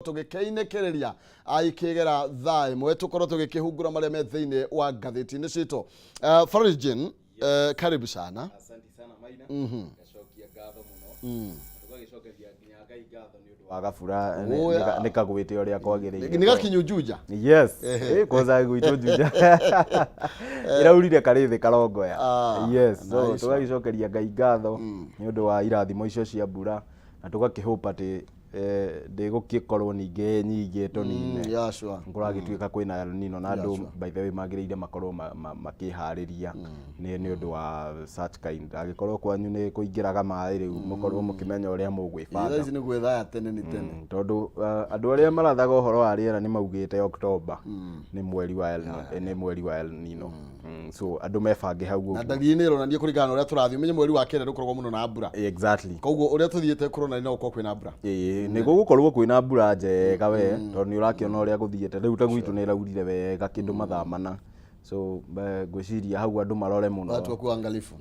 tugikeinekereria aikigera thai mwe tukorwo tugikihungura maria me thiini wa ngathiti-ini citu Farijin karibu sana. Asante sana Maina. Gacokia ngatho muno. Tugagicokeria nginya Ngai ngatho ni undu wa gabura nikagwite uria kwagiriire. Ni gakinyu Juja. Yes. Koza gwitu Juja. Iraurire karithi karongoya. Yes. So tugagicokeria Ngai ngatho ni undu wa irathimo icio cia mbura na tugakihopa ati ndigukikorwo ninge nyingi tonine nguragituika kwina nino na andu by the way magiriire makorwo makihariria ni undu wa such kind agikorwo kwanyu ni kuingiraga mai riu mukorwo mukimenya uria mugwibanga ici ni gwithaya tene ni tene tondu andu aria marathaga uhoro wa riera ni maugite October ni mweri wa El Nino so andu mebange hau guo na dalili ni ronanie kuringana uria turathi umenye mweri wa kenda ndukorwo muno na mbura exactly koguo uria tuthiete kurona ni uko kwina mbura niguo gukorwo kwina mbura njega we tondu ni urakiona uria guthiete riu ta gwitu ni raurire wega kindu mathamana so gwiciria hau andu marore muno watu kuangalifu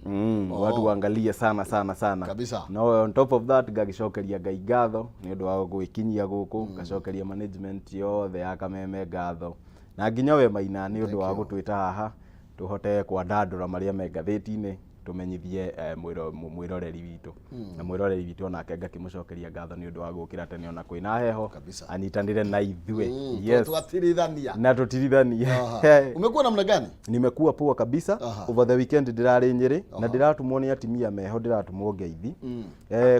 watu waangalie sana kabisa no on top of that gagicokeria Ngai ngatho ni undu wa gwikinyia guku gacokeria management yothe ya Kameme ngatho na nginya we Maina ni undu wa gutwita haha tuhote kwandandura maria me ngathiti-ini tumenyithie mwiroreri witu na mwiroreri witu onake ngakimucokeria ngatho ni undu wa gukira tene ona kwina heho anyitanire na ithue tugatirithania na tutirithania umekuwa namna gani? Nimekuwa poa kabisa. Over the weekend ndirari Nyeri na ndiratumwo ni atimia meho ndiratumwo Ngeithi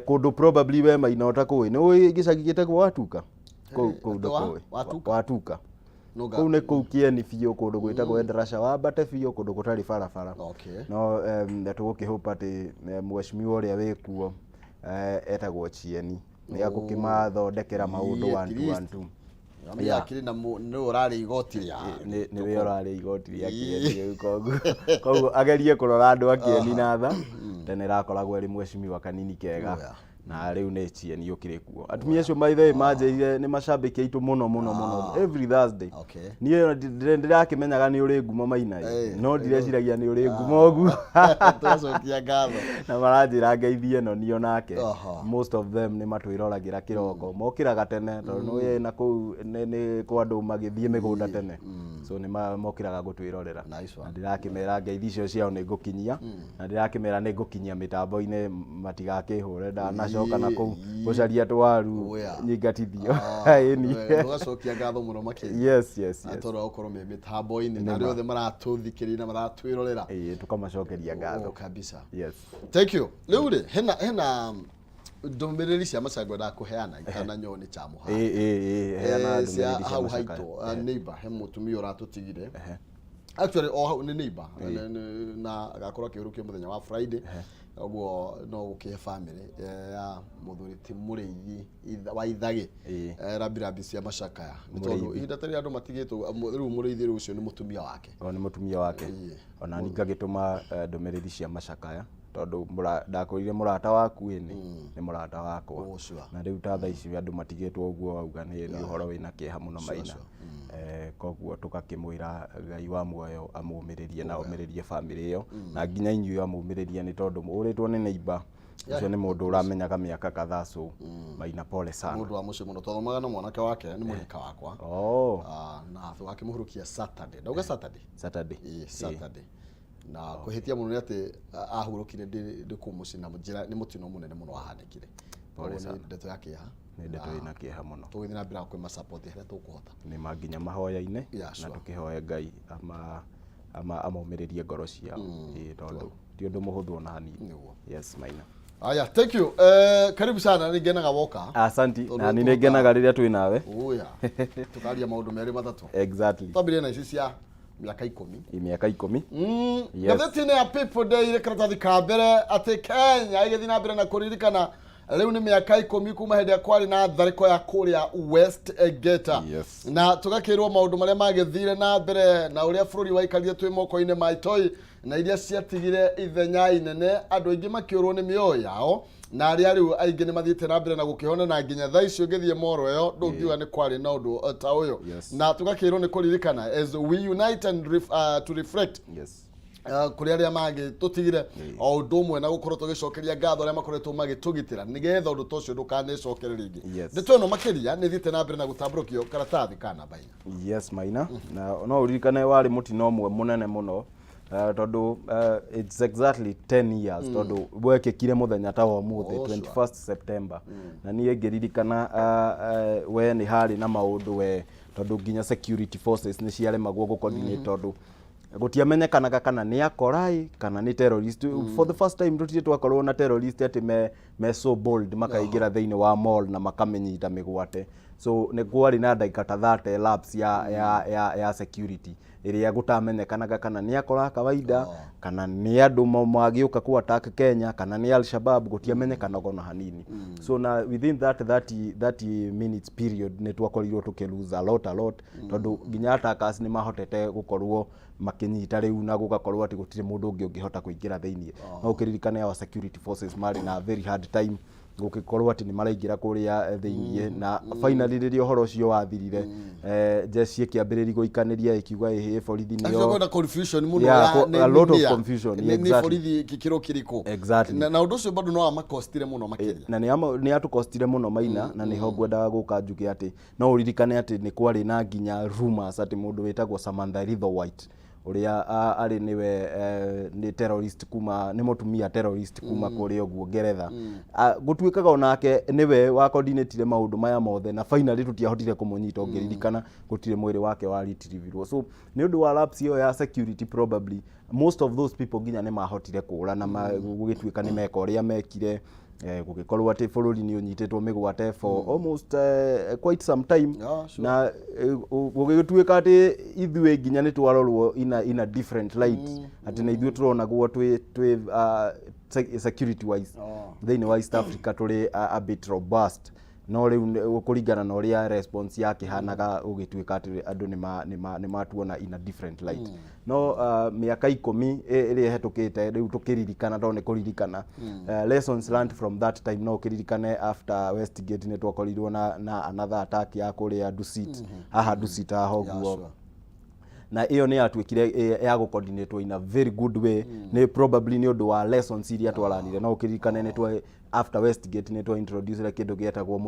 kundu probably we Maina otakuwi ni gicagi gitagwo Watuka Watuka kau ni kuu Kieni biũ kundu gwitagwo Endarasha wambate biũ kundu gutari barabara no tugukihopa ati mheshimiwa uria wikuo etagwo Chieni ni agukimathondekera maundu 1-2 ya kiri na ni urari igoti ria ni we urari igoti ria Kieni koguo agerie kurora andu a Kieni na tha tene rakoragwo eri mheshimiwa kanini kega na riu ni Chieni ukire kuo atumia acio maithe manjeire ni macambiki aitu muno every Thursday ni ndirakimenyaga ni uri ngumo Maina no ndireciragia ni uri ngumo ogu tucokia ngatho na maranjira Ngeithie no nio nake most of them ni matwirolagira kiroko mokiraga tene tondu ni na ku ni kwa andu magithie migunda tene so ni mokiraga gutwirorera na ndirakimera Ngeithi icio ciao ni ngukinyia na ndirakimera ni ngukinyia mitambo-ini matigakihure coka na kuu gucaria twaru nyingatithio ni tugacokia ngatho muno makiri yes atoro ukorwo me mitambo-ini na riothe maratuthikiria na maratwirorera tukamacokeria ngatho kabisa yes thank you riu ri hena ndomereri cia macangwa da kuheana ikana nyoni cha muha heana ndomereri cia macangwa neighbor he mutumia uratutigire actually ni neighbor na agakorwo akihurukia muthenya wa Friday oguo no gukie family ya muthuriti murithi wa ithagi rabirabi cia macakaya ni tondu ihinda tari andu matigitwo riu murithi riu ucio ni mutumia wake ni mutumia wake ona ninga gituma ndomereri cia macakaya tondu ndakorire murata waku ni murata wakwa na riu ta tha ici andu matigitwo uguo auga ni uhoro wina kieha muno Maina koguo tukakimwira Ngai wa muoyo amumiririe na umiririe family iyo na nginya inyu amumiririe ni tondu uritwo ni neighbor ucio ni mundu uramenyaga miaka kadhaa so Maina pole sana mundu wa mucio muno tondu na mwanake wake ni muhika wakwa na tugakimuhurukia Saturday ndauga Saturday na kuhitia muno ni ati ahurukire ndikumuci na njira ni mutino munene muno wahanekire pole sana ndeto yake ya ni ndeto ina kieha muno tugithina mbira kwa ma support here tukuhota ni manginya mahoya-ini na tukihoya Ngai amumiririe ngoro ciao tondu ti undu muhuthu ona hanini yes Maina aya thank you karibu sana ni ngenaga woka asante na ni ngenaga riria twi nawe tukaria maundu meri matatu exactly twambire na ici cia miaka 10 ngatheti-ini ya People Day ire karatathi ka mbere ati Kenya igithii na mbere na kuririkana riu ni miaka 10 kuma hindi ya kwari na thariko ya kuria West Gate na tugakirwo maundu maria magithire na mbere na uria bururi waikarire twi moko-ini maitoi na iria ciatigire ithenya inene andu aingi makiurwo ni mioyo yao na aria riu aingi ni mathiite na mbere na gukihona na nginya tha icio ngithie moro yo ndungiuga ni kwari na undu ta uyu na tugakirwo ni kuririkana as we unite and to reflect kuri aria mangĩ tũtigire o ũndũ ũmwe na gũkorwo tũgĩcokeria ngatho arĩa makoretwo magĩtũgitĩra nĩgetha ũndũ ta ũcio ndũkanecokere rĩngĩ. Ndeto ĩno makĩria nĩ thiĩte na mbere na gũtambũrũkio karatathi ka namba 4. Yes Maina, na no ũririkane warĩ mũtino ũmwe mũnene mũno tondu it's exactly 10 years tondu wekĩkire mũthenya ta wa ũmũthĩ 21st September na niĩ ngĩririkana we nĩ harĩ na maũndũ we tondu nginya security forces nĩ ciaremagwo gũcoordinate tondu gũtiamenyekanaga kana nĩ akorai kana nĩ terrorist. For the first time tũtirĩ twakorwo na terrorist atĩ me so bold makaingĩra thĩinĩ wa mall na makamenyita mĩgwate. So nĩ kwarĩ na ndagĩka ta 30 laps ya security ĩrĩa gũtamenyekanaga kana nĩ akora kawaida kana nĩ andũ magĩũka ku attack Kenya kana nĩ Al-Shabaab gũtiamenyekanaga ona hanini. So na within that 30 minutes period nĩ twakorirwo tũkĩlose a lot tondu nginya attackers nĩ mahotete gũkorwo makinyita rĩu na gũgakorwo atĩ gũtirĩ mũndũ ũngĩ ũngĩhota kũingĩra thĩinĩ. No ũkĩririkane our security forces marĩ na very hard time gũgĩkorwo atĩ nĩ maraingĩra kũrĩa thĩinĩ na finally rĩrĩa ũhoro ũcio wathirire jeshi ĩkĩambĩrĩria gũikanĩria ĩkiuga ĩhĩ borithi nĩo na confusion mũno a lot of confusion nĩ borithi kĩkĩro kĩrĩkũ exactly na ũndũ ũcio bado no amakostire mũno makĩria na nĩ atũkostire mũno Maina na nĩho ngwendaga gũka njuge atĩ no ũririkane atĩ nĩ kwarĩ na nginya rumors atĩ mũndũ wĩtagwo Samantha Ritho White uria ari niwe ni terrorist kuma ni mutumia terrorist kuma kuri oguo Ngeretha gutuikaga onake niwe wa coordinate maundu maya mothe na finally tutiahotire kumunyita ongeririkana gutire mwiri wake wa retrievirwo. So ni undu wa lapse yo ya security probably most of those people ginya ni mahotire kura na gugituika ni meka uria mekire gugikorwo ati bururi ni unyitetwo migwate for almost quite some time na gugituika ati ithuĩ nginya ni twarorwo in a different light ati na ithuĩ turonagwo twi security wise thĩinĩ wa East Africa turi a bit robust no rĩu kũringana na ũrĩa response yake hanaga ũgĩtuĩka atĩ andũ nĩ matuona in a different light. No mĩaka 10 ĩrĩa hetũkĩte rĩu tũkĩririkana to nĩ kũririkana lessons learned from that time no ũkĩririkane after Westgate nĩ twakorirwo na another attack ya kũrĩa Dusit haha Dusit ahoguo na iyo ni yatuikire ya gũcoordinate in a very good way ni probably ni undu wa lessons iria twaranire no ũkĩririkane nĩ twa after Westgate nĩ twa introduce kĩndũ gĩetagwo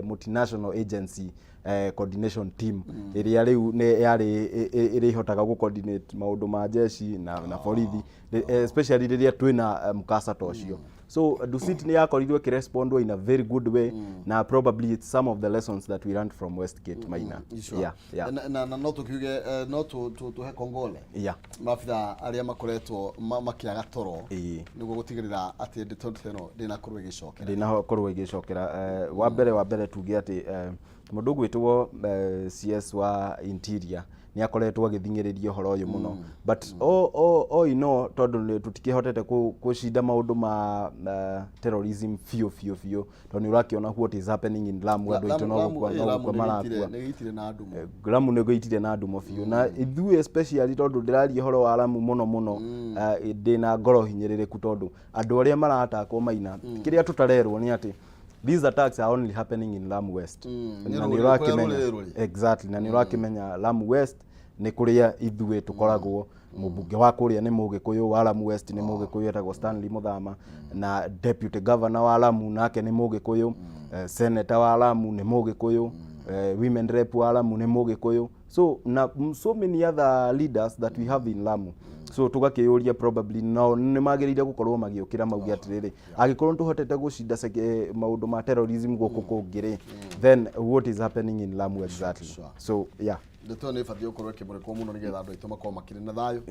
multinational agency coordination team ĩrĩa rĩu nĩ yarĩ ĩrĩhotaga gũcoordinate maũndũ ma jeshi na borithi especially rĩrĩa twĩna mkasa ta ũcio. So Dusit ni yakorirwo kirespond in a very good way na probably it's some of the lessons that we learned from Westgate Maina. Yeah. Na no tukiuge no tuhe kongole mafitha aria makoretwo makiaga toro niguo gutigirira ati ndeto ino ndinakorwo igicokera wa mbere tuge ati mundu gwitwo CS wa interior ni akoretwo agithingiriria horo uyu muno but ino tondu tutikihotete kucinda maundu ma terrorism fio tondu urakiona what is happening in Lamu andu itu no kwa marakua Lamu ne goitire na andu mofio na ithuĩ especially tondu ndiraria horo wa Lamu muno ndina ngoro hinyĩrĩrĩku tondu andu aria maratakwo Maina kiria tutarerwo ni ati these attacks are only happening in Lamu West. Na ni urakimenya exactly na ni urakimenya Lamu West ni kuria ithuĩ tukoragwo mubunge wa kuria ni Mugikuyu wa Lamu West ni Mugikuyu etagwo Stanley Muthama na deputy governor wa Lamu nake ni Mugikuyu senator wa Lamu ni Mugikuyu women rep wa Lamu ni Mugikuyu so many other leaders that we have in Lamu. So tugakĩyũria probably no nĩ magĩrĩire gũkorwo magiũkĩra maugi atirĩrĩ agĩkorwo tuhotete gũcinda maũndũ ma terrorism gũkũ kũngĩ then what is happening in Lamu exactly. So yeah ndeto nĩ ibatie gũkorwo ĩkĩmũrĩkwo mũno nĩgetha andũ aitũ makorwo makĩrĩ na thayũ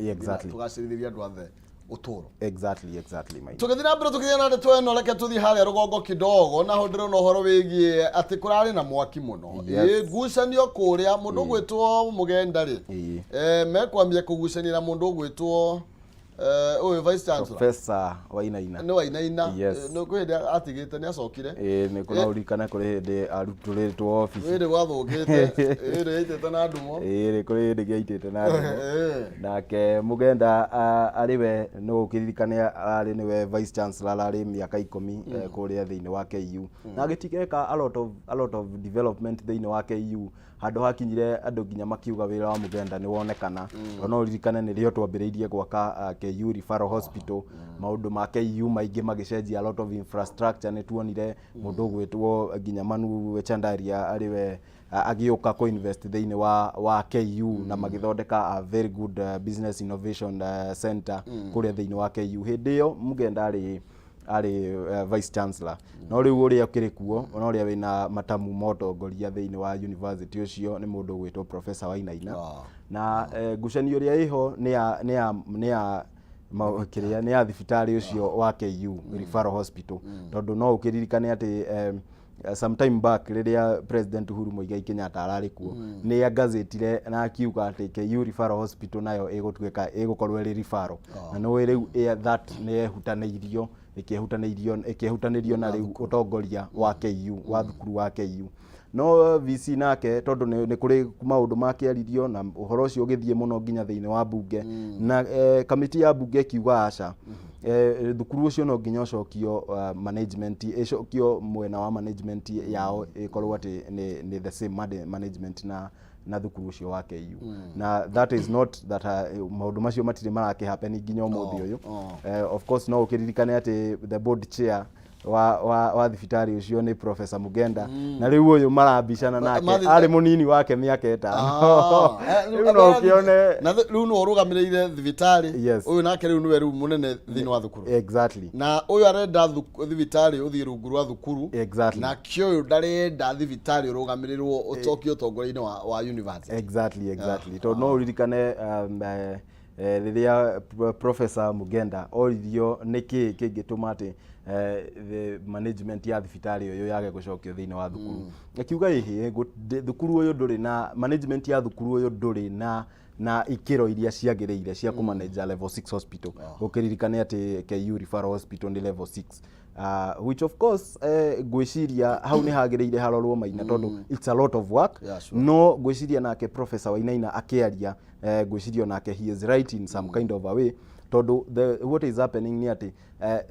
tugacĩrithĩria andũ othe utoro exactly my tugithira na mbere tukithia na ndeto ĩno reke tuthi harĩa rũgongo kidogo na hondero no horo wĩgie atĩ kũrarĩ na mwaki mũno ngucanio kũrĩa mũndũ gwĩtwo Mugenda rĩ mekwambia kũgucanĩra mũndũ gwĩtwo Oyo Vice Chancellor Professor Wainaina no Wainaina no kwenda atigite ni acokire ni kuna urikana kuri hindi aruturitwo office iri gwathungite iri itete na ndumo iri kuri hindi giaitite na ndumo nake Mugenda ariwe no ukiririkane ari niwe Vice Chancellor ari miaka 10 kuria thiini wa KU na gitigeka a lot of development thiini wa KU handu hakinyire andu nginya makiuga wira wa Mugenda ni wonekana no uririkane ni rio twambiriirie gwaka KU Referral Hospital maundu ma KU maingi magicenjia a lot of infrastructure ni tuonire mundu gwitwo nginya Manu Wechandaria ariwe agiuka ko invest thiini wa KU na magithondeka a very good business innovation center kuria thiini wa KU hindi yo Mugenda ari Vice Chancellor no riu uria kirikuo no uria wina matamu motongoria thiini wa university ucio ni mundu gwitwo Professor Wainaina na ngucanio ria iho ni ya thibitari ucio wa KU Referral Hospital tondu no ukiririkane ati sometime back riria President Uhuru Muigai Kenyatta arari kuo ni agazetire na akiuga ati KU Referral Hospital nayo igukorwo iri referral na no riu that ni ehutaneirio ikihutanirio na riu utongoria wa KU wa thukuru wa KU no VC nake tondu ni kuri maundu makiaririo na uhoro ucio ugithie muno nginya thiini wa bunge na kamiti ya bunge kiuga aca thukuru ucio no nginya ucokio management icokio mwena wa management yao ikorwo ati ni the same management na thukuru ucio wa KU na that is not that maundu macio matire marake happen nginya umuthi uyu of course no ukiririkane ati the board chair wa thibitari ucio ni Professor Mugenda na riu uyu marabicana nake ari munini wake miaka 5 riu no kione na riu no urugamirire thibitari uyu nake riu niwe riu munene thiini wa thukuru exactly na uyu arenda thibitari uthie rungu rwa thukuru na kio uyu ndarenda thibitari urugamirirwo utokio tongoria-ini wa university exactly to no uririkane riria Professor Mugenda oririo niki kingituma ati the management ya thibitari uyu yage gucokio thiini wa thukuru akiuga ihi thukuru uyu nduri na management ya thukuru uyu nduri na ikiro iria ciagiriire cia kumanage level 6 hospital ukiririkane ati KU Referral Hospital ni level 6 which of course gwiciria hau ni hagiriire harorwo maina tondu it's a lot of work no gwiciria nake Professor Wainaina akiaria gwicirio nake he is right in some kind of a way tondu what is happening ni ati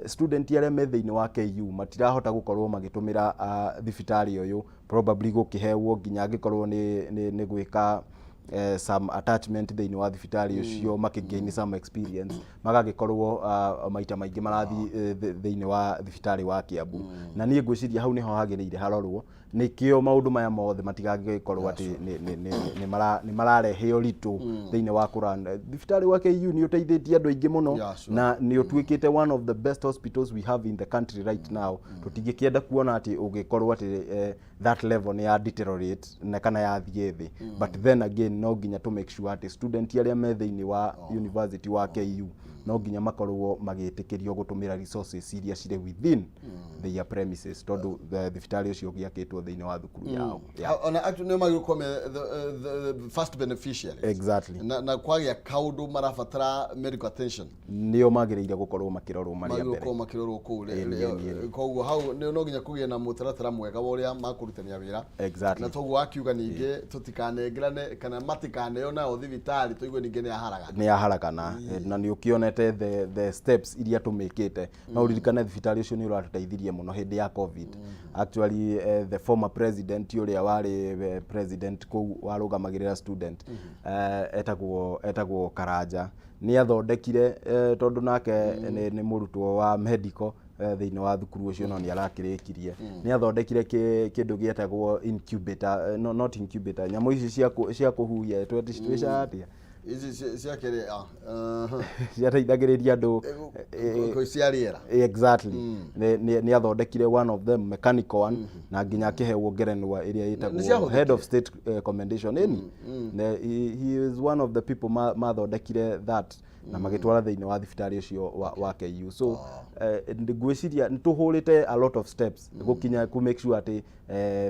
student yare me thiini wa KU matirahota gukorwo magitumira thibitari uyu probably gukihewo nginya gikorwo ni gwika some attachment thiini wa thibitari ucio makigain some experience magagikorwo maita maingi marathi thiini wa thibitari wa Kiambu na nie ngwiciria hau niho hagiriire harorwo nikio maundu maya mothe matigagikorwo ati ni mararehe uritu thiini wa kuranda thibitari wa KU ni uteithitie andu aingi muno na ni utuikite one of the best hospitals we have in the country right now tutingikienda kuona ati ugikorwo ati that level ni ya deteriorate na kana ya thiethi but then again no nginya to make sure ati student aria me thiini wa university wa KU no nginya makorwo magitikirio gutumira resources iria cire within their premises tondu thibitari ucio giakitwo thiini wa thukuru yao ona actually no magikome the first beneficiary exactly na kwagia kaundu marafatara medical attention nio magiriire gukorwo makirorwo maria mbere magikoma makirorwo kule koguo hau no nginya kugie na mutaratara mwega wa uria makurutania wira exactly na toguo akiuga ninge tutikanengerane kana matikaneo na thibitari toigwe ninge ni aharagana na ni ukionete the steps iria tumikite na uririkane thibitari ucio ni uratuteithirie muno hindi ya COVID actually the former president uria wari president ku warugamagirira student etagwo Karanja ni athondekire tondu nake ni murutwo wa medical thiini wa thukuru ucio no ni arakirikirie ni athondekire kindu gietagwo incubator not incubator nyamu ici cia kuhuhia twica atia izi ciakere ciateithagiriria andu kuiciariera exactly ni athondekire one of them mechanical one na nginya akihewo ngerenwa iria yitagwo head of state commendation he is one of the people mathondekire that na magitwara thiini wa thibitari ucio wa KU. So ngwiciria nituhurite a lot of steps gukinya ku make sure ati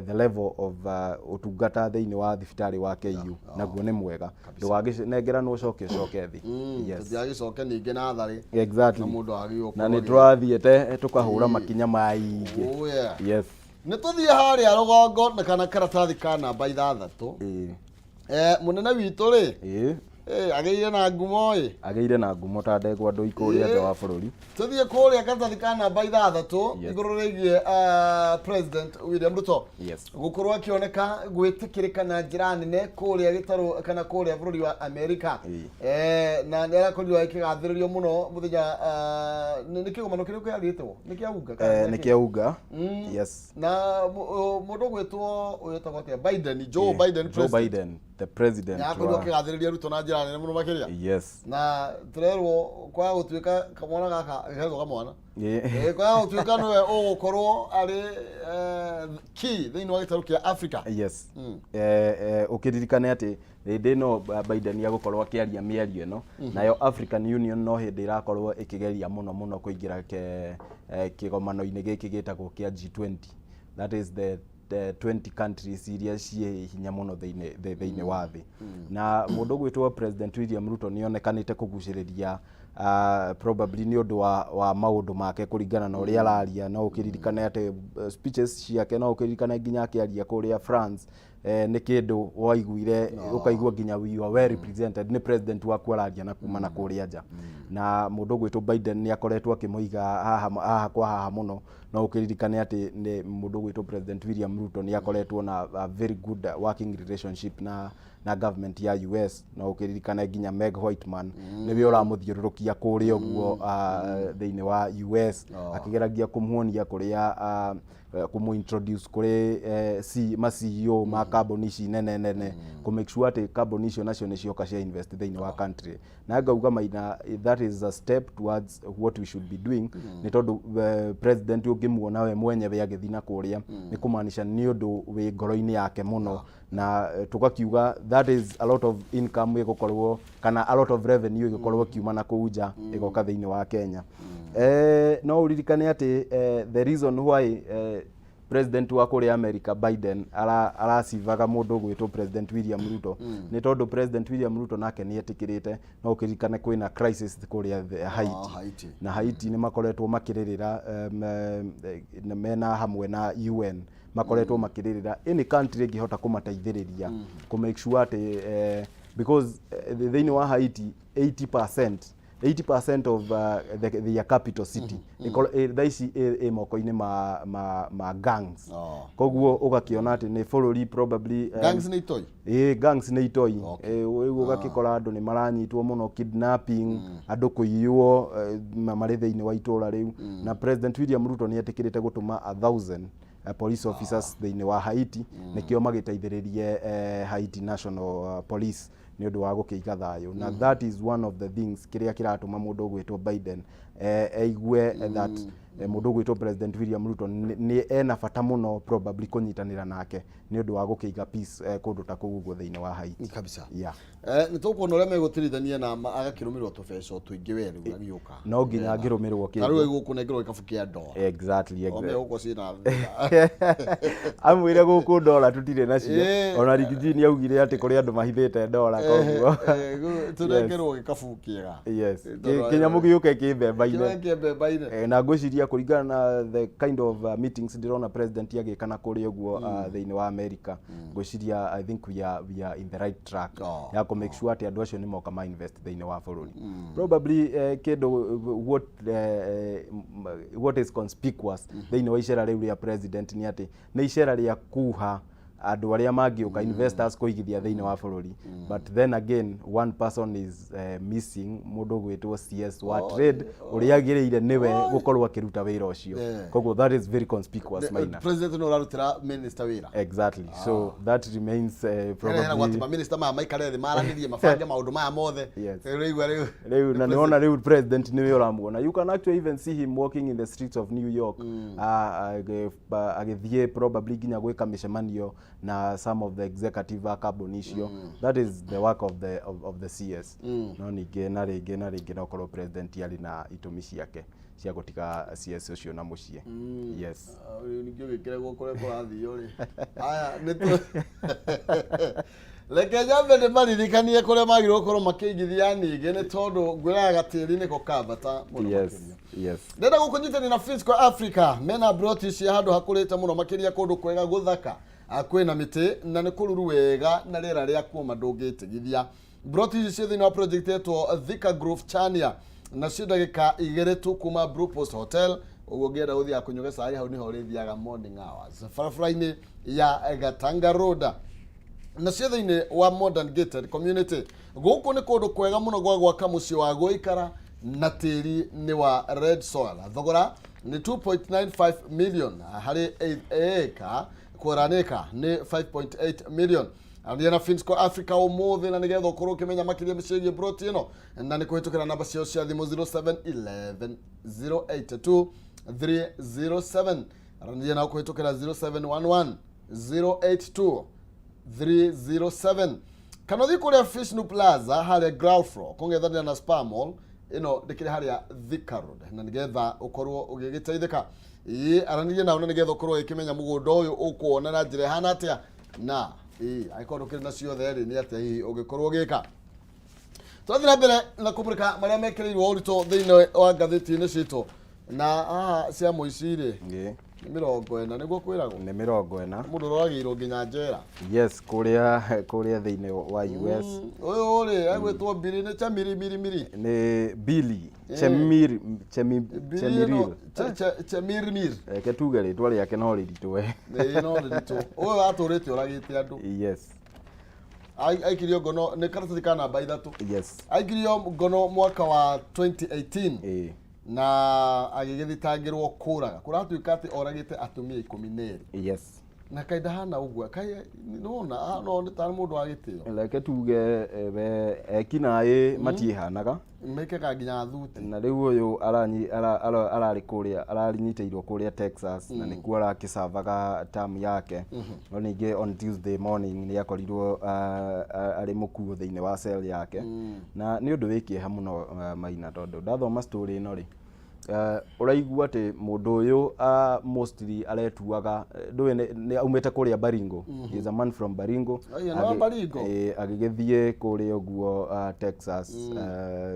the level of utungata thiini wa thibitari wa KU naguo ni mwega ndugagicengera no coke thi. Yes, ndiagicoke ninge na thari. Exactly. Na mundu agio na nitwathiete tukahura makinya maingi. Yes. Nituthie haria rugongo na kana karatathi ka namba 6. Munene witu ri ageire na ngumo ageire na ngumo ta ndegwa andu ikuria nja wa bururi. Tuthie kuria karatathi ka namba 6 iguru rigie President William Ruto gukorwo akioneka gwitikirika na njira nene kuria gitaru kana kuria bururi wa America. Na ndera kurio ikigathiririo muno muthenya nikigomano kirio kiaritwo nikiauga. Yes. Na mundu gwitwo uyetagwo atia Biden, Joe Biden the president ya kurio kigathiririo Ruto na njira nene muno makiria. Yes. Na turerwo kwa gutuika kamwana gaka gego kamwana kwa gutuika no ugukorwo ari key thiini wa gitaru kia Africa. Yes. Ukiririkane ati hindi no Biden ya gukorwo akiaria miario ino nayo African Union no hindi irakorwo ikigeria muno kuingira kigomano-ini giki gitagwo kia G20. That is the 20 countries iria cie hinya muno thiini wa thi. Na mundu gwitwo President William Ruto nionekanite kuguciriria probably ni undu wa maundu make kuringana na uria araria. No ukiririkane ati speeches ciake no ukiririkane nginya akiaria kuria France ni kindu waiguire ukaigua nginya we are well represented ni president waku araria na kuma na kuria nja. Na mundu gwitwo Biden ni akoretwo akimuiga haha kwa haha muno. No ukiririkane ati ni mundu gwitwo President William Ruto ni akoretwo na a very good working relationship na government ya US. No ukiririkane nginya Meg Whitman niwe uramuthiururukia kuria uguo thiini wa US akigeragia kumuonia kuria kumu-introduce kuri CEO ma carbon ici nene ku make sure ati carbon icio nacio ni cioka cia invest thiini wa country. Na ngauga maina that is a step towards what we should be doing. Ni tondu president ungimuona we mwenyewe agithina kuria ni kumaanisha ni undu wi ngoro-ini yake muno. Na tukakiuga that is a lot of income igukorwo kana a lot of revenue igukorwo kiuma na kuuja igoka thiini wa Kenya. No uririkane ati the reason why president wa kuria America Biden arasivaga mundu gwitwo President William Ruto ni tondu President William Ruto nake ni etikirite. No ukirikane kwina crisis kuria Haiti. Na Haiti ni makoretwo makiririra na mena hamwe na UN makoretwo makiririra any country ingihota kumateithiriria ku make sure ati because thiini wa Haiti 80% of the capital city thaici moko-ini ma gangs. Koguo ugakiona ati ni bururi probably gangs ni itoi gangs ni itoi ugakikora andu ni maranyitwo muno kidnapping andu kuiywo mari thiini wa itura riu. Na President William Ruto ni etikirite gutuma 1000 police officers thiini wa Haiti nikio magiteithiririe Haiti National Police ni undu wa gukiiga thayu. Na that is one of the things kiria kiratuma mundu gwitwo Biden aigue that mundu gwitwo President William Ruto ni ena bata muno probably kunyitanira nake ni undu wa gukiiga peace kundu ta kuguo thiini wa Haiti kabisa. Ni tukuona uria megutirithania na agakirumirwo tubeco twingi we riu agiuka no nginya ngirumirwo kindu taru iguku nengerwo ikabu kia dola. Exactly. Ome uko sina amwire guku dola tutire nacio ona Rigiji ni augire ati kuri andu mahithite dola koguo turengerwo gikabu kiega. Yes, kinyamu giuke kibemba-ine na ngwiciria kuringana na the kind of meetings ndirona president agikana kuri uguo thiini wa America. Ngwiciria I think we are in the right track ya ku make sure ati andu acio ni moka ma invest thiini wa bururi. Probably kidu what is conspicuous thiini wa icera riu ria president ni ati ni icera ria kuha andu aria mangiuka investors kuigithia thiini wa bururi. But then again one person is missing mundu gwitwo CS wa trade uria agiriire niwe gukorwo akiruta wira ucio. Koguo that is very conspicuous maina. President no rarutira minister wira. Exactly. So that remains probably what minister ma maikare maranirie mafange maundu maya mothe riu na niona riu president niwe uramuona. You can actually even see him walking in the streets of New York agithie probably ginya gwika mishemanio na some of the executive a kambuni icio. That is the work of the CS. No ningĩ na rĩngĩ no korwo president arĩ na itũmi ciake cia gũtiga CS ũcio na mũciĩ. Yes. Ningĩ ũgĩkĩra gũkore kũrathio rĩ. Aya nĩ Leke jambe nĩ maririkanie kũrĩa magĩrĩirwo gũkorwo makĩigithia ningĩ nĩ tondũ ngwĩraga gatĩri nĩko kambata mũno makĩria. Yes. Ndenda gũkũnyitania na Physical Africa mena broti cia handũ hakũrĩte mũno makĩria kũndũ kwega gũthaka. Kwĩna mĩtĩ na nĩ kũruru wega na rĩera rĩa kuuma ndũngĩtigithia. Broti ici cia thĩinĩ wa project yetwo Thika Grove Chania na cia ndagĩka 2 tu kuma Blue Post Hotel. Ũguo ngĩenda gũthiaga kũnyuga cai hau niho ũrĩthiaga morning hours. Barabara-inĩ ya Gatanga Road. Na cia thĩinĩ wa Modern Gated Community. Gũkũ nĩ kũndũ kwega mũno gwa gwaka mũciĩ wa gũikara na tĩri nĩ wa red soil. Thogora nĩ 2.95 million harĩ acre. Kũranĩka nĩ 5.8 million. Andia na Physical Africa ũmũthĩ na nĩgetha ũkorwo ũkĩmenya makĩria mĩciĩ broti ĩno na nĩ kũhĩtũkĩra namba ciao cia thimũ 0711 082 307. Andia na kũhĩtũkĩra 0711 082 307. Kana ũthiĩ kũrĩa Fishnu Plaza harĩa ground floor kũng'ethanĩra na Spar Mall ĩno ndĩkĩrĩ harĩa Thika Road na nĩgetha ũkorwo ũgĩgĩteithĩka. Aranĩrie nao na nĩgetha ũkorwo ũkĩmenya mũgũnda ũyũ ũkuona na njĩra ihana atĩa na angĩkorwo ũkĩrĩ na ciothe rĩ nĩ atĩa hihi ũngĩkorwo ũgĩka. Tũrathiĩ na mbere na kũmũrĩka marĩa mekĩrĩirwo ũritũ thĩinĩ wa ngathĩti-inĩ citũ na cia mũici rĩ nĩ 40 nĩguo kwĩragwo nĩ 40 mũndũ ũragĩirwo nginya njera. Yes, kũrĩa thĩinĩ wa US ũyũ rĩ agwĩtwo Billy nĩ Chamirimiri nĩ Billy Chemirmir reke tuge rĩtwa rĩake no rĩritũ no rĩritũ ũyũ atũrĩte ũragĩte andũ. Yes. Aikirio ngono nĩ karatathi ka namba 3. Yes. Aikirio ngono mwaka wa 2018 na agĩgĩthitangĩrwo kũraga kũratuĩka atĩ oragĩte atumia 12. Yes. Na kaida hana ũguo kai nona no nĩ ta mũndũ wa gĩtĩo reke tuge ekinaĩ matiĩhanaga mekaga nginya thuti na rĩu ũyũ ararĩ kũrĩa ararinyitĩirwo kũrĩa Texas na nĩkuo arakĩcavaga term yake. No ningĩ on Tuesday morning nĩ akorirwo arĩ mũkuo thĩinĩ wa cell yake na nĩ ũndũ wĩkĩeha mũno Maina tondũ ndathoma story ĩno rĩ ũraigua atĩ mũndũ ũyũ mostly aretuaga ndũĩ nĩ aumĩte kũrĩa Baringo. He is a man from Baringo. Agĩgĩthiĩ kũrĩa ũguo Texas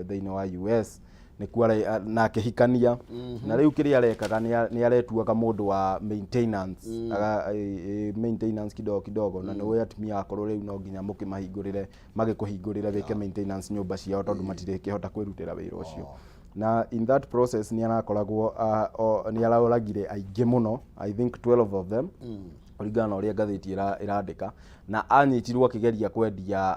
thĩinĩ wa US nĩkuo na akĩhikania na rĩu kĩrĩa arekaga nĩ aretuaga mũndũ wa maintenance kidogo na nĩwe atumia akorwo rĩu no nginya magĩkũhingũrĩre wĩke maintenance nyũmba ciao tondũ matirĩkĩhota kwĩrutĩra wĩra ũcio. Na in that process ni anakoragwo ni aroragire aingĩ mũno, I think 12 of them kũringana na ũrĩa ngathĩti ĩrandĩka na anyitirwo akĩgeria kwendia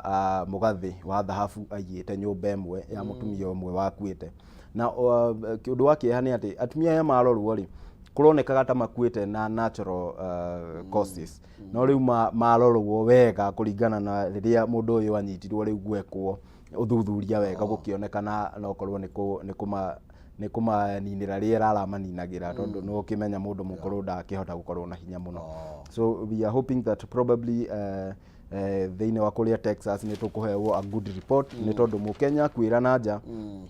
mũgathĩ wa thahabu aigĩte nyũmba ĩmwe ya mũtumia ũmwe wakuĩte. Na ũndũ wa kĩeha nĩ atĩ atumia aya marorwo rĩ kũronekaga ta makuĩte na natural causes. No rĩu marorwo wega kũringana na rĩrĩa mũndũ ũyũ anyitirwo rĩu gwekwo ũthuthuria wega gũkĩonekana no korwo nĩ kũmaninĩra rĩera aramaninagĩra tondũ no ũkĩmenya mũndũ mũkũrũ ndakĩhota gũkorwo na hinya mũno. So we are hoping that probably thĩinĩ wa kũrĩa Texas nĩ tũkũhewo a good report nĩ tondũ mũkenya kwĩra na nja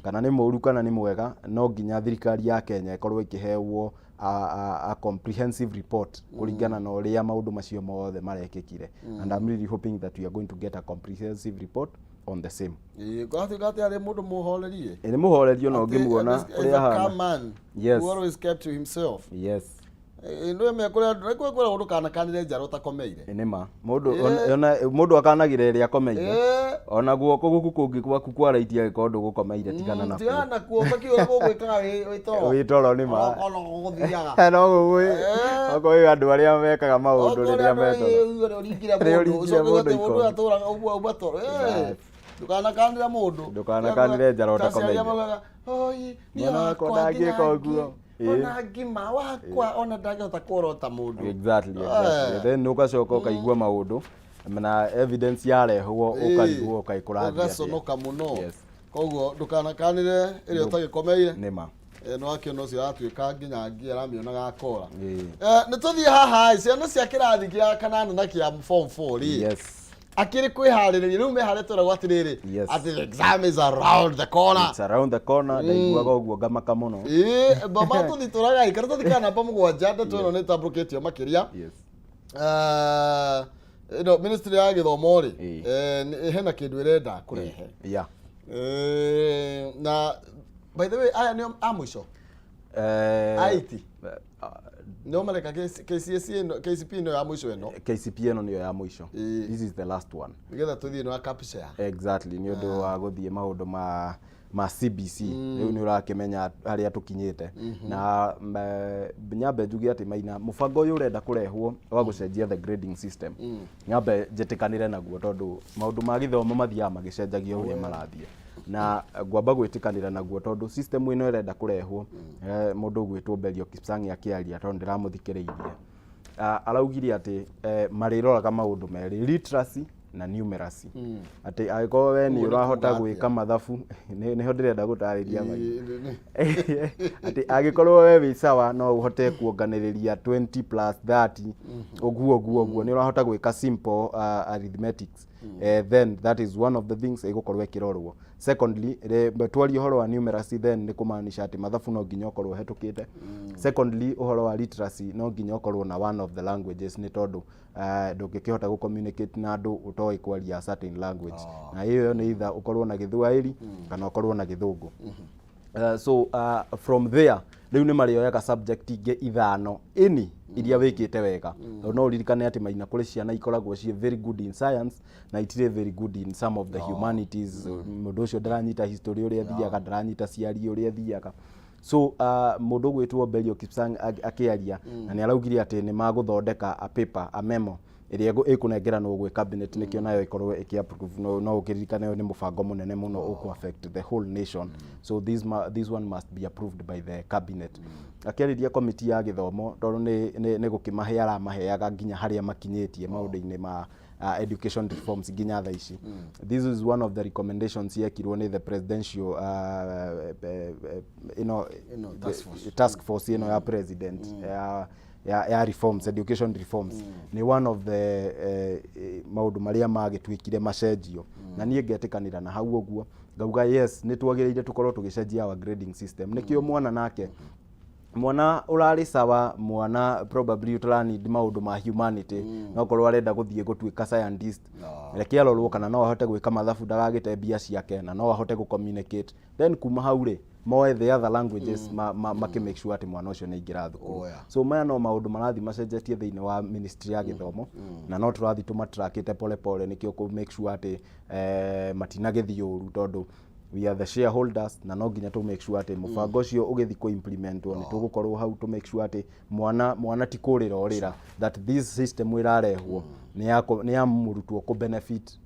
kana nĩ mũru kana nĩ mwega no nginya thirikari ya Kenya ĩkorwo ĩkĩhewo a comprehensive report kũringana na ũrĩa maũndũ macio mothe marekĩkire. And I'm really hoping that we are going to get a comprehensive report on the same. Gati ari mũndũ mũhorerie. Nĩ mũhorerio no ngĩmuona ũrĩa hana. Yes. Who always kept to himself. Yes. Ndio mekũrĩa mũndũ kana kanire njaro takomeire. Nĩ ma. Mũndũ akanagire ĩrĩa akomeire. Ona guoko gũkũ kũngĩ gwaku kwaraitia gĩkondo gũkomeire tigana na. Tigana kuo bakiũra gũgwĩkaga wĩtoro. Wĩtoro nĩ ma. Ono gũthiaga. No gũgwĩ. Okoĩ andũ arĩa mekaga maũndũ rĩrĩa metoro. Mũndũ atũraga ũguo ũbatoro. Ndũkanakanĩra mũndũ. Ndũkanakanĩre njaro takomeire. Oi, niĩ akona ngĩka ũguo. Ona ngima wakwa ona ndangĩhota kũrota mũndũ. Exactly. Then ũgacoka ũkaigua maũndũ na evidence yarehwo ũkaigua ũkaikũrathia. Ũgaconoka mũno. Koguo ndũkanakanĩre ĩrĩa ũtagĩkomeire. Nĩ ma. no akĩona ũcio atuĩka nginya ngĩaramĩona gakora nĩ tũthiĩ haha ciana cia kĩrathi gĩa kanana na kĩa form 4 rĩ yes akĩrĩ kwĩharĩrĩria rĩu meharĩtwo gwatirĩrĩ atĩ the exam is around the corner. It's around the corner ndaiguaga ũguo ngamaka mũno baba tũthitũraga ikara tũthikana namba mũgwanja ndeto ĩno nĩ ĩtambũrũkĩtio makĩria ĩno ministry ya gĩthomo rĩ hena kĩndũ ĩrenda kũrehe na by the way aya nĩ a mũico IT no maleka KCP ino ya mwisho eno KCP eno niyo ya mwisho this is the last one nigetha tuthie no capture exactly ni undu wa guthie maundu ma CBC riu ni urakimenya haria tukinyite na nyambe njugi ati maina mubango uyu urenda kurehwo wa gucenjia the grading system nyambe njetikanire naguo tondu maundu ma githomo mathia magicenjagia uria marathie na ngwamba gwitikanira naguo tondu system ino irenda kurehwo mundu gwitwo Belio Kipsang akiaria tondu ndiramuthikiriirie araugire ati mariroraga maundu meri literacy na numeracy ati agiko we ni urahota gwika mathabu niho ndirenda gutariria mai ati agikorwo we wi sawa no uhote kuonganiriria 20 plus 30 oguo ni urahota gwika simple arithmetics then that is one of the things igukorwo ikirorwo. Secondly betwari uhoro wa numeracy then ni kumaanisha ati mathabu no nginya ukorwo hetukite. Secondly uhoro wa literacy no nginya ukorwo na one of the languages ni tondu ndungikihota gu communicate na andu utoi kwaria certain language na hiyo ni either ukorwo na Githwairi kana ukorwo na Githungu. So from there riu ni marioyaga subject inge ithano ini iria wikite wega no uririkane ati maina kuri ciana ikoragwo cie very good in science na itire very good in some of the humanities mundu ucio ndaranyita history uria thiaga ndaranyita ciari uria thiaga so mundu gwitwo Belio Kipsang akiaria na ni araugire ati ni maguthondeka a paper a memo iria ikunengeranwo gwe cabinet nikio nayo ikorwo ikiapprove no ukiririkane ni mubango munene muno uku affect the whole nation so this one must be approved by the cabinet. Akiariria committee ya githomo tondu ni gukimahe aramaheaga nginya haria makinyitie maundu-ini ma education reforms nginya tha ici. This is one of the recommendations yekirwo ni the presidential task force ya president ya reforms, education reforms ni one of the maundu maria magitwikire macenjio na nie ngetikanira na hau uguo ngauga yes ni twagiriire tukorwo tugicenjia our grading system nikio mwana nake mwana urari sawa mwana probably utarani maundu ma humanity no korwo arenda guthie gutwika scientist reke arorwo kana no ahote gwika mathabu ndagagite mbia ciake na no ahote gu communicate then kuma haure moe the other languages make make sure ati mwana ucio ni ingira thukuru so maya no maundu marathi macenjetie thiini wa ministry ya githomo na no turathi tumatrakite pole pole nikio ku make sure ati matinagithioru tondu we are the shareholders na no nginya to make sure ati mubango ucio ugithi ku implement ni tugukorwo hau to make sure ati mwana ti kurira orira that this system irarehwo ni ya murutwo ku benefit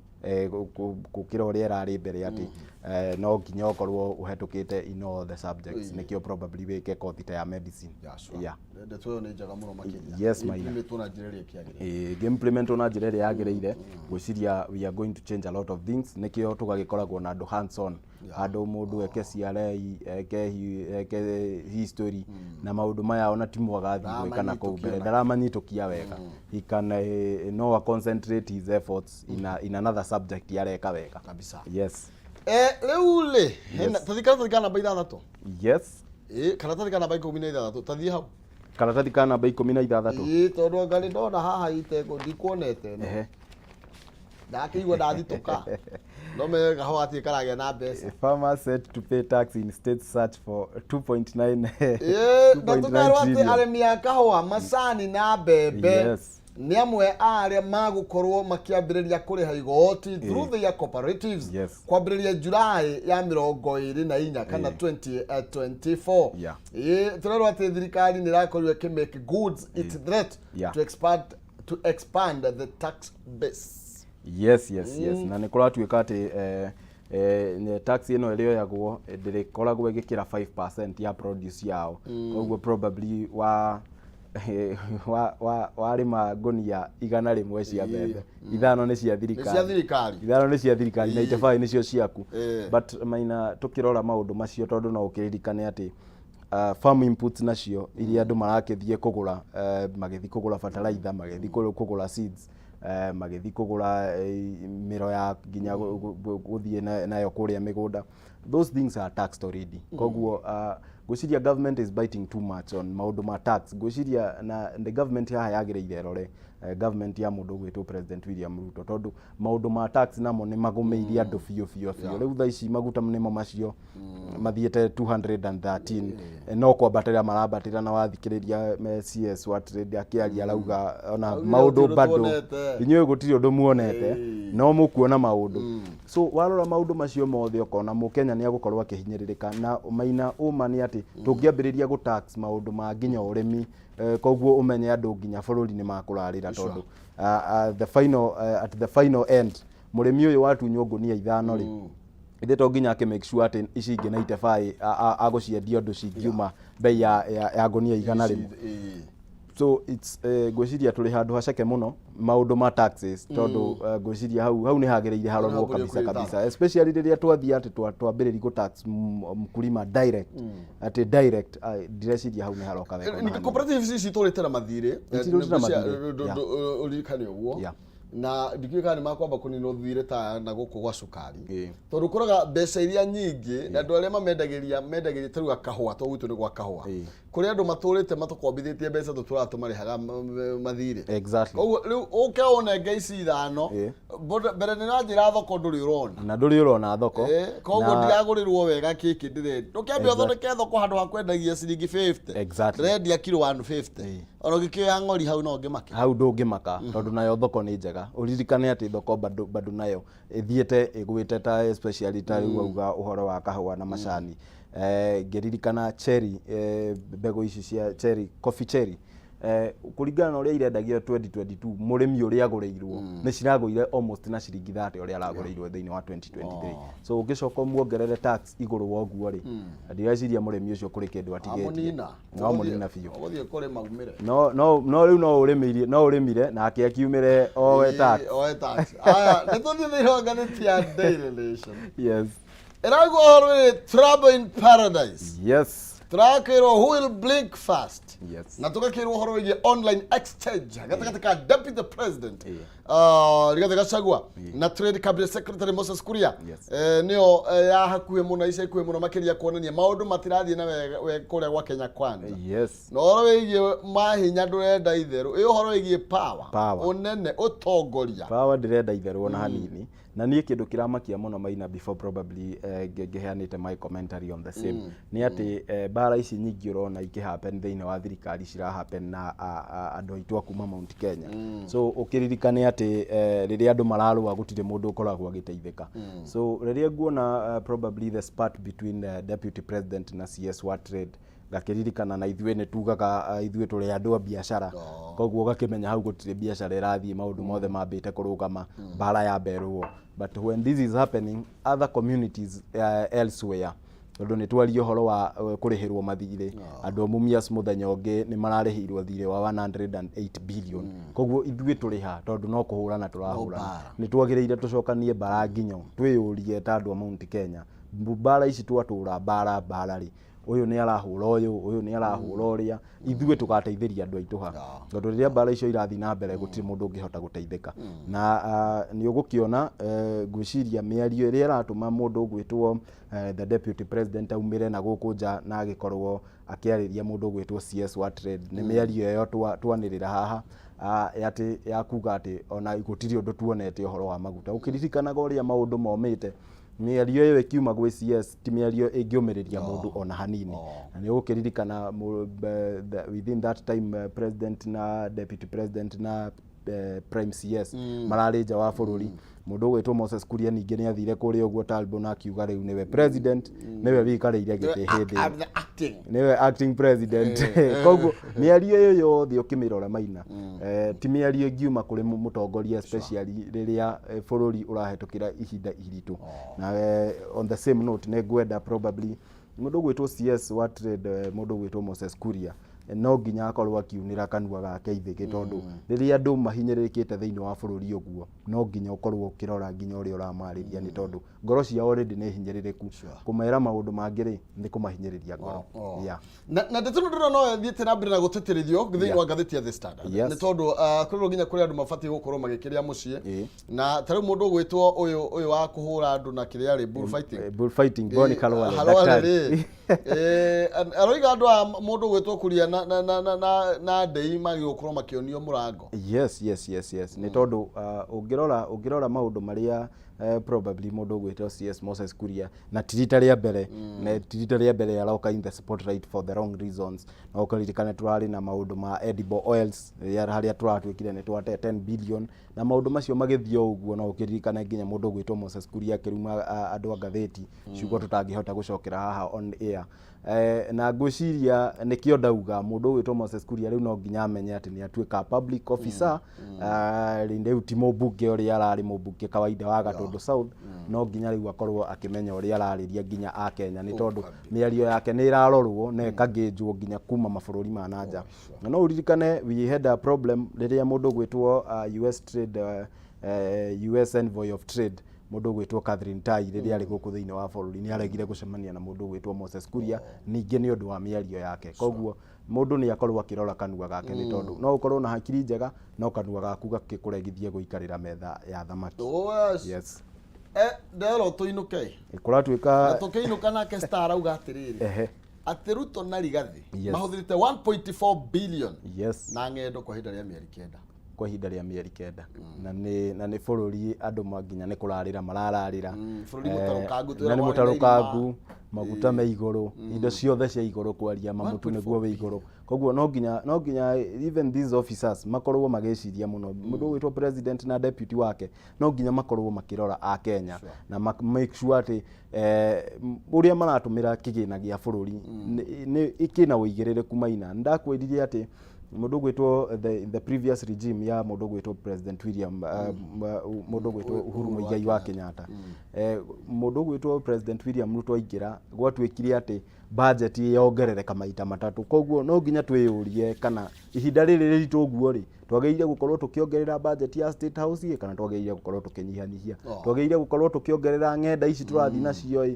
kukira uria rari mbere ati no nginya ukorwo uhetukite in all the subjects nikio probably weke course ya medicine ndeto ni njaga muno makinya yes my implement ona njira ya yagireire gwiciria we are going to change a lot of things nikio tugagikoragwo na andu hands on andu mundu eke CRA eke history na maundu maya ona timu agathi gwikana ku mbere ndaramanyitukia wega he can no concentrate his efforts in another subject yareka wega kabisa yes leule tathikana namba ithathatũ yes kana tathikana namba 16 tathie hau kana tathikana namba 16 tondu ngali ndona haha itego ndikuonete no ndakiigua ndathituka no mega ho ati karagia na mbeca farmers set to pay tax in state search for 2.9 ndatukarwo ati arimi a kahua macani na mbembe ni amwe aria magukorwo makiambiriria kuriha igoti through the cooperatives kwambiriria July ya 24 kana 2024 turarwo ati thirikari ni rakorwo ki make goods its threat to expand the tax base. Yes na ni kuratuika ati tax ino iriyo yagwo ndirikoragwo igikira 5% ya produce yao koguo probably warima ngonia 100 cia mbembe ithano ni cia thirikari 95 nicio ciaku but maina tukirora maundu macio tondu no ukiririkane ati farm inputs nacio iria andu marakithie kugura magithi kugura fertilizer magithi kugura seeds magithi kugura miro ya ginya guthie nayo kuria migunda. Those things are taxed already. Koguo gwiciria government is biting too much on maundu ma tax. Gwiciria na the government ya yagireire rore government ya mundu gwitwo President William Ruto tondu maundu ma tax namo ni magumeirie andu biu. Riu tha ici maguta nimo macio mathiete 213 no kwambatira marabatira na wathikiriria CS wa trade akiaria arauga ona maundu bado inywe gutiri undu muonete no mukuona maundu. So warora maundu macio mothe ukona mukenya ni agukorwo akihinyiririka na maina uma ni ati tungiambiriria gu tax maundu ma nginya urimi koguo umenye andu nginya bururi ni makurarira tondu at the final end murimi uyu watu nyongonia ithano ri ithe to nginya ake make sure ati ici ingi na itebai aguciendia ndu cingiuma bei ya ngonia igana rimwe. So it's gwiciria tuli handu haceke muno maundu ma taxes tondu gwiciria hau ni hagereire harorwo kabisa especially riria twathia ati twambiriri go tax mkulima direct ati direct direciria hau ni haroka wega. Ni cooperative ici turitera mathire ulikane uguo na ndikwikana makwamba kunino thire ta na guku gwa cukari tondu kuraga mbeca iria nyingi na andu aria mendagiria taruga kahua to gwitu ni gwa kahua kuri andu maturite matukombithitie mbeca turatũmarĩhaga mathire. Exactly. Riu ukiona ngeici ithano mbere ni na njira thoko nduri urona na nduri urona thoko koguo ndiragurirwo wega kiki ndire ndukiambe uthondeke thoko handu ha kwendagia ciringi 50. Exactly. Rendia kilo 150 ona gikioya ng'ori hau no ngimaka hau ndungimaka tondu nayo thoko ni njega uririkane ati thoko bado nayo ithiete igwite ta especially ta riu auga uhoro wa kahua na macani ngiririkana cherry mbegu ici cia cherry coffee cherry kuringana na uria irendagio 2022 murimi uria aguriirwo ni ciragũire almost na ciringi 30 uria aragũriirwo thiini wa 2023. So ugicoka muongerere tax iguru woguo ri ndireciria murimi ucio kuri kindu atigetie no munina biu uthie kuri maumire no riu no urimire na akiumire owe tax aya nituthie thironganitia daily nation. Yes. Erago horwe trouble in paradise. Yes. Trakero who will blink fast. Yes. Na tukakirwo horwe online exchange gatagataka deputy president Rigathi Gachagua na trade cabinet secretary Moses Kuria nio ya hakuhe muno ica ikuhe muno makiria kuonania maundu matirathie na we kuria gwa Kenya Kwanza. Yes. No horo wigie mahinya ndurenda itheru iyo horo wigie power unene utongoria power ndirenda itheru ona hanini na niä kä ndå kä ramakia må no maina before probably ngeheanite my commentary on the same ni ati bara ici nyingi urona iki happen thĩinĩ wa thirikari cira happen na andũ aitũ akuma Mount Kenya. So ukiririkane ati riria andũ mararũa gũtirĩ mũndũ ũkoragwo agĩteithĩka. So riria nguona probably the spat between deputy president na CS wa trade gakiririkana na ithuĩ nĩ tugaga ithuĩ tũrĩ andũ a biashara koguo gakimenya hau gũtirĩ biashara ĩrathiĩ maũndũ mothe mambĩte kũrũgama bara ya mberwo. But when this is happening other communities elsewhere tondu nĩ twario horo wa kũrĩhĩrwo mathirĩ andũ mumias mũthenya ũngĩ nĩ mararĩhĩirwo thirĩ wa 108 billion koguo ithuĩ tũrĩ ha tondu no kũhũrana tũrahũrana nĩ twagĩrĩire tũcokanie bara nginyo twĩyũrie ta andũ a Mount Kenya bara ici twatũra bara rĩ uyu ni arahura uyu ni arahura uria ithuĩ tugateithĩria andũ aitũ ha tondu riria bara icio irathi na mbere gũtirĩ mũndũ ũngĩhota gũteithĩka na nĩ ũgũkĩona gwĩciria mĩario ĩrĩa ĩratũma mũndũ ũgwĩtwo the deputy president aumire na gũkũ nja na agĩkorwo akĩarĩria mũndũ ũgwĩtwo CS wa trade nĩ mĩario ĩyo twanĩrĩra haha ati ya kuga ati ona gũtirĩ ũndũ tuonete ũhoro wa maguta ũkĩririkanaga ũrĩa maũndũ momĩte mĩario ĩyo ĩkiuma gwĩ CS ti mĩario ĩngĩũmĩrĩria mũndũ ona hanini na nĩ ũgũkĩririkana within that time president na deputy president na prime CS mararĩ nja wa bũrũri mundu gwitwo Moses Kuria ningi ni athire kuri uguo Talbo na akiuga riu niwe president niwe wikarĩire gĩtĩ hindi niwe acting president koguo mĩario ĩyo yothe ũkĩmĩrora maina ti mĩario ngiuma kuri mũtongoria especially rĩrĩa bũrũri ũrahetũkĩra ihinda iritũ na on the same note nĩ ngwenda probably mundu gwitwo CS wa trade mundu gwitwo Moses Kuria no nginya akorwo akiunira kanua gake ithiki tondu riria andu mahinyirikite thiini wa bururi uguo no nginya ukorwo ukirora nginya uria uramariria ni tondu ngoro cia already ni hinyiririku kumera maundu mangiri ni kumahinyiriria ngoro na ndeto ndona no thiete na mbere na guteterithio thiini wa ngathiti ya The Standard ni tondu kuriro nginya kuri andu mabati gukorwo magikiria mucii na tari mundu gwitwo uyu wa kuhura andu na kiria ri bullfighting Boni Kalwale aroiga andu mundu gwitwo kuria na ndei magiokorwo makionio murango yes ni tondu ungirora maundu maria probably mundu gwitwo CS Moses Kuria na tirita ria mbere aroka in the spotlight for the wrong reasons na ukaririkana turari na maundu ma edible oils haria turatwikire ni twate 10 billion na maundu macio magithio uguo no ukiririkana nginya mundu gwitwo Moses Kuria kiruma andu a ngatheti ciugo tutangihota gucokera haha on air na ngwiciria nikio ndauga mundu gwitwo Moses Kuria riu no nginya amenye ati ni atuika public officer rinde uti mubunge uria arari mubunge kawaida wa Gatundu South no nginya riu akorwo akimenya uria arariria nginya a Kenya ni tondu miario yake ni irarorwo na ikangijwo nginya kuma mabururi ma nanja no uririkane we had a problem riria mundu gwitwo US trade US envoy of trade mundu gwitwo Catherine Tai riria ari guku thiini wa bururi ni aregire gucemania na mundu gwitwo Moses Kuria ningi ni undu wa miario yake koguo mundu ni akorwo akirora kanua gake ni tondu no ukorwo na hakiri njega no kanua gaku gakikuregithie guikarira metha ya thamaki yes ndero tuinuke kuratwika tukiinuka nake Star auga atiriri atiruto na Rigathi mahuthirite 1.4 billion na ngendo kwa hinda ria mieri kenda na ni bururi andu manginya ni kurarira marararira na ni mutarukangu maguta me iguru indo ciothe cia iguru kwaria mamutu niguo we iguru koguo no nginya even these officers makorwo mageciria muno mundu witwa president na deputy wake no nginya makorwo makirora a Kenya na make sure ati uria maratumira kigina gia bururi ni ikina uigiririku maina ndakwiririe ati mundu gwitwo the previous regime ya mundu gwitwo President William mundu gwitwo Uhuru Muigai wa Kenyatta mundu gwitwo President William Ruto aingira gwatwikire ati budget yongerereka maita matatu koguo no nginya twiyurie kana ihinda riri riritu guo ri twagirire gukorwo tukiongerera budget ya State House kana twagirire gukorwo tukinyihanyihia twagirire gukorwo tukiongerera ng'enda ici turathi nacio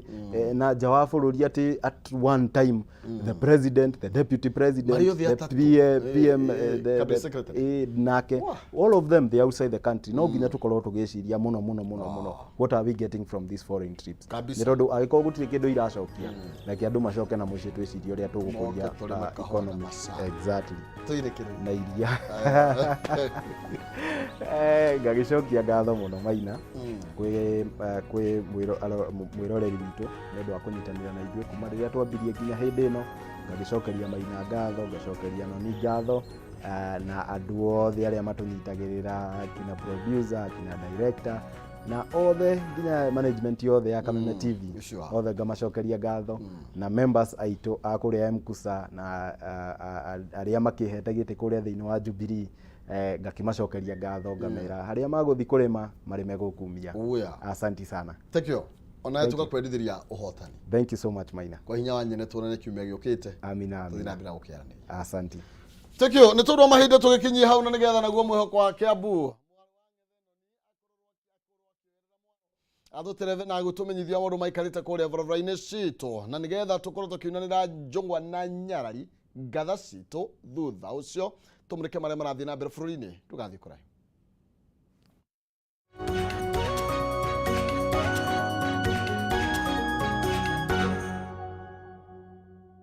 na jawa bururi ati at one time the president, the deputy president, the PM, the secretary nake all of them they outside the country no nginya tukorwo tugiciria muno what are we getting from these foreign trips ni tondu agiko gutire kindu iracokia na kiandu macoke na muici twiciria uria tugukuria economy exactly tuirekere na iria ngagicokia ngatho muno Maina kwi mwiroreri witu ndu wa kunyitanira na ithuĩ kuma riria twambirie nginya hindi ino ngagicokeria Maina ngatho ngacokeria Noni ngatho na andu othe aria matunyitagirira kina producer kina director na othe nginya management yothe ya Kameme TV othe ngamacokeria ngatho na members aitu a kuria Mkusa na aria makihete gite kuria thiini wa Jubilee ngakimacokeria ngatho ngamera haria maguthi kurima marime gukumia asanti sana thank you ona tugakwendithiria uhotani thank you so much Maina kwa hinya wanyene tuonane kiumia giukite amina thina gukiarania asanti thank you ni tundu mahinda tugikinyia hau na nigetha naguo mwihoko wa Kiambu adutereve na gutumenyithia maundu maikarite kuria barabara-ini citu na nigetha tukorwo tukiunanira njungwa na nyarari ngatha citu thutha ucio tumurike maria marathii na mbere bururi-ini tugathii kuraya.